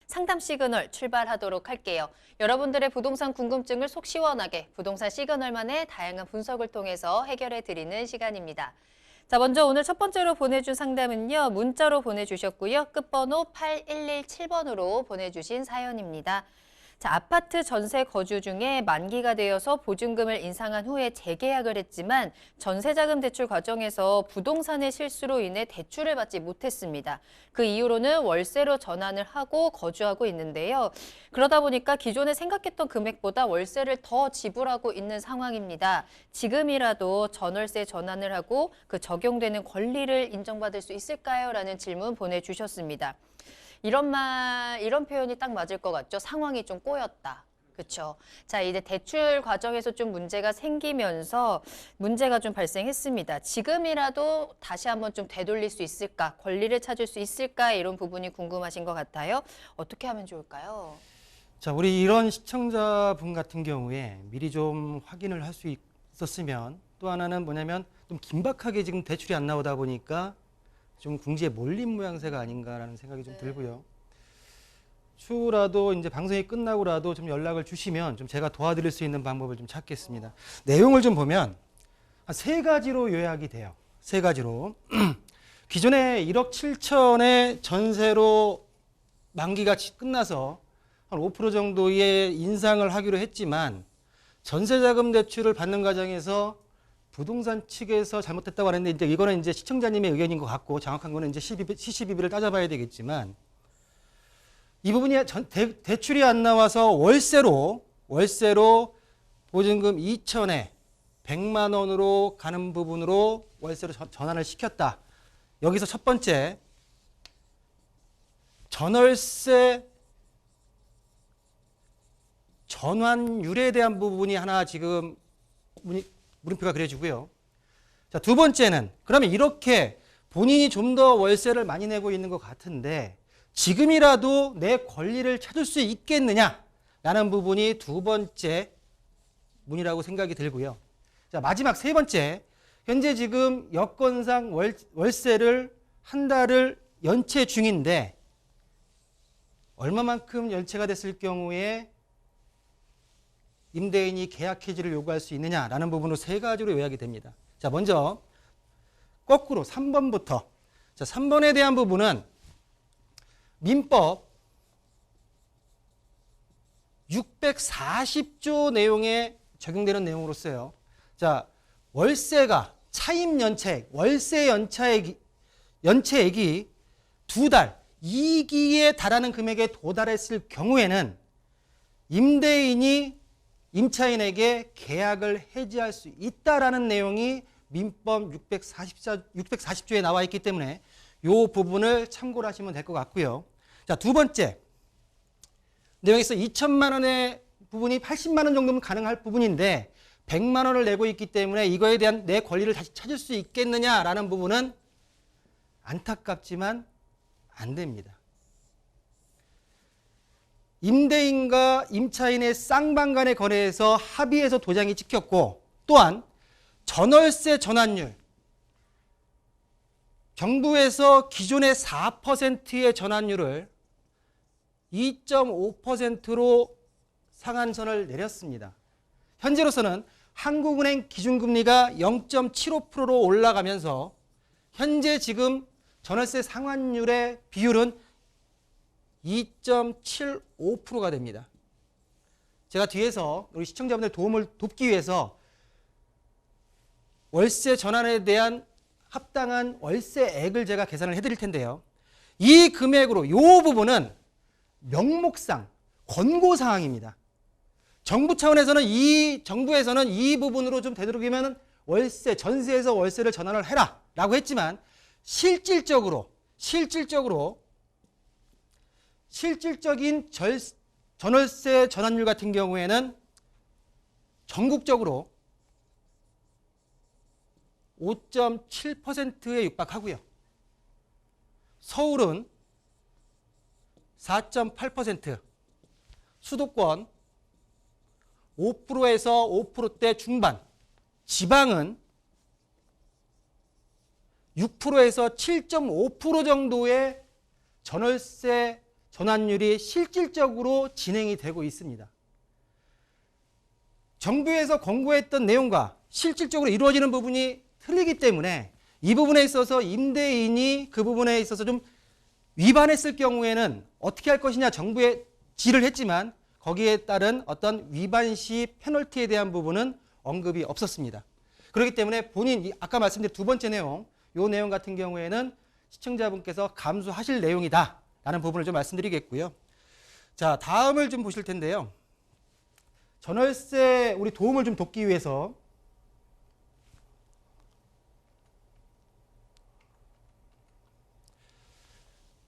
상담 시그널 출발하도록 할게요. 여러분들의 부동산 궁금증을 속 시원하게 부동산 시그널만의 다양한 분석을 통해서 해결해 드리는 시간입니다. 자, 먼저 오늘 첫 번째로 보내준 상담은요. 문자로 보내주셨고요. 끝번호 8117번으로 보내주신 사연입니다. 자, 아파트 전세 거주 중에 만기가 되어서 보증금을 인상한 후에 재계약을 했지만 전세자금 대출 과정에서 부동산의 실수로 인해 대출을 받지 못했습니다. 그 이후로는 월세로 전환을 하고 거주하고 있는데요. 그러다 보니까 기존에 생각했던 금액보다 월세를 더 지불하고 있는 상황입니다. 지금이라도 전월세 전환을 하고 그 적용되는 권리를 인정받을 수 있을까요? 라는 질문 보내주셨습니다. 이런 표현이 딱 맞을 것 같죠? 상황이 좀 꼬였다. 그렇죠? 자, 이제 대출 과정에서 좀 문제가 생기면서 문제가 좀 발생했습니다. 지금이라도 다시 한번 좀 되돌릴 수 있을까? 권리를 찾을 수 있을까? 이런 부분이 궁금하신 것 같아요. 어떻게 하면 좋을까요? 자, 우리 이런 시청자분 같은 경우에 미리 좀 확인을 할 수 있었으면, 또 하나는 뭐냐면 좀 긴박하게 지금 대출이 안 나오다 보니까 좀 궁지에 몰린 모양새가 아닌가라는 생각이 좀 들고요. 추후라도 이제 방송이 끝나고라도 좀 연락을 주시면 좀 제가 도와드릴 수 있는 방법을 좀 찾겠습니다. 내용을 좀 보면 한 세 가지로 요약이 돼요. 세 가지로. 기존에 1억 7천의 전세로 만기가 끝나서 한 5% 정도의 인상을 하기로 했지만 전세자금 대출을 받는 과정에서 부동산 측에서 잘못했다고 하는데, 이제 이거는 이제 시청자님의 의견인 것 같고 정확한 거는 이제 CCBB를 따져봐야 되겠지만, 이 부분이 대출이 안 나와서 월세로 보증금 2천에 100만 원으로 가는 부분으로 월세로 전환을 시켰다. 여기서 첫 번째, 전월세 전환율에 대한 부분이 하나 지금 물음표가 그려지고요. 자, 두 번째는 그러면 이렇게 본인이 좀 더 월세를 많이 내고 있는 것 같은데 지금이라도 내 권리를 찾을 수 있겠느냐라는 부분이 두 번째 문이라고 생각이 들고요. 자, 마지막 세 번째, 현재 지금 여건상 월세를 한 달을 연체 중인데 얼마만큼 연체가 됐을 경우에 임대인이 계약 해지를 요구할 수 있느냐라는 부분으로 세 가지로 요약이 됩니다. 자, 먼저 거꾸로 3번부터. 자, 3번에 대한 부분은 민법 640조 내용에 적용되는 내용으로서요. 자, 월세가 차임 연체액, 월세 연체액이 두 달, 2기에 달하는 금액에 도달했을 경우에는 임대인이 임차인에게 계약을 해지할 수 있다라는 내용이 민법 640조에 나와 있기 때문에 이 부분을 참고를 하시면 될 것 같고요. 자, 두 번째 내용에서 2천만 원의 부분이 80만 원 정도면 가능할 부분인데 100만 원을 내고 있기 때문에 이거에 대한 내 권리를 다시 찾을 수 있겠느냐라는 부분은 안타깝지만 안 됩니다. 임대인과 임차인의 쌍방 간의 거래에서 합의해서 도장이 찍혔고, 또한 전월세 전환율, 정부에서 기존의 4%의 전환율을 2.5%로 상한선을 내렸습니다. 현재로서는 한국은행 기준금리가 0.75%로 올라가면서 현재 지금 전월세 상환율의 비율은 2.75%가 됩니다. 제가 뒤에서 우리 시청자분들 도움을 돕기 위해서 월세 전환에 대한 합당한 월세액을 제가 계산을 해드릴 텐데요. 이 금액으로 이 부분은 명목상 권고사항입니다. 정부 차원에서는 정부에서는 이 부분으로 좀 되도록이면 전세에서 월세를 전환을 해라 라고 했지만 실질적인 전월세 전환율 같은 경우에는 전국적으로 5.7%에 육박하고요. 서울은 4.8%, 수도권 5%에서 5%대 중반, 지방은 6%에서 7.5% 정도의 전월세 전환율이 실질적으로 진행이 되고 있습니다. 정부에서 권고했던 내용과 실질적으로 이루어지는 부분이 틀리기 때문에 이 부분에 있어서 임대인이 그 부분에 있어서 좀 위반했을 경우에는 어떻게 할 것이냐 정부에 질의를 했지만 거기에 따른 어떤 위반 시 페널티에 대한 부분은 언급이 없었습니다. 그렇기 때문에 본인 아까 말씀드린 두 번째 내용, 이 내용 같은 경우에는 시청자분께서 감수하실 내용이다라는 부분을 좀 말씀드리겠고요. 자, 다음을 좀 보실 텐데요. 전월세 우리 도움을 좀 돕기 위해서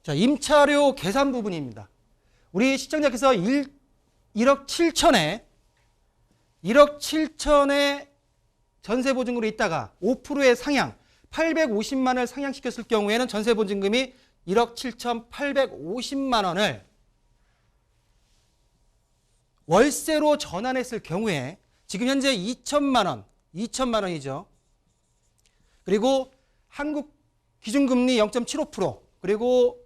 자, 임차료 계산 부분입니다. 우리 시청자께서 1억 7천에 전세보증금으로 있다가 5%의 상향, 850만 원을 상향시켰을 경우에는 전세보증금이 1억 7,850만 원을 월세로 전환했을 경우에 지금 현재 2천만 원이죠. 그리고 한국 기준금리 0.75%, 그리고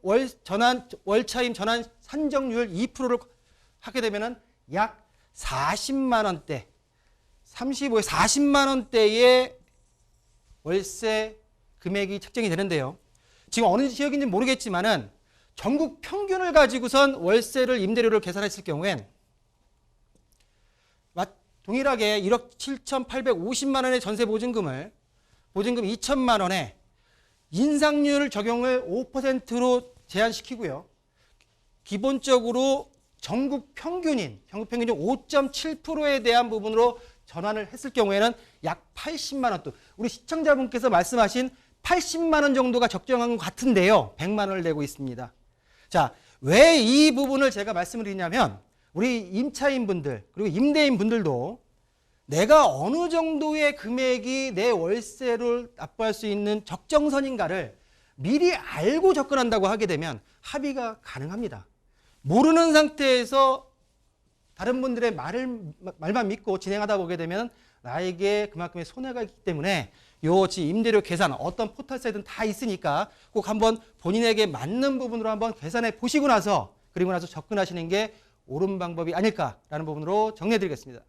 월차임 전환 산정률 2%를 하게 되면은 약 40만 원대, 35에 40만 원대의 월세 금액이 책정이 되는데요. 지금 어느 지역인지 모르겠지만은 전국 평균을 가지고선 월세를 임대료를 계산했을 경우엔 동일하게 1억 7,850만 원의 전세 보증금을 보증금 2천만 원에 인상률 적용을 5%로 제한시키고요. 기본적으로 전국 평균 5.7%에 대한 부분으로 전환을 했을 경우에는 약 80만 원 또 우리 시청자분께서 말씀하신 80만 원 정도가 적정한 것 같은데요. 100만 원을 내고 있습니다. 자, 왜 이 부분을 제가 말씀을 드리냐면 우리 임차인분들 그리고 임대인분들도 내가 어느 정도의 금액이 내 월세를 납부할 수 있는 적정선인가를 미리 알고 접근한다고 하게 되면 합의가 가능합니다. 모르는 상태에서 다른 분들의 말만 믿고 진행하다 보게 되면 나에게 그만큼의 손해가 있기 때문에 요 임대료 계산 어떤 포털사이트는 다 있으니까 꼭 한번 본인에게 맞는 부분으로 한번 계산해 보시고 나서 그리고 나서 접근하시는 게 옳은 방법이 아닐까라는 부분으로 정리해 드리겠습니다.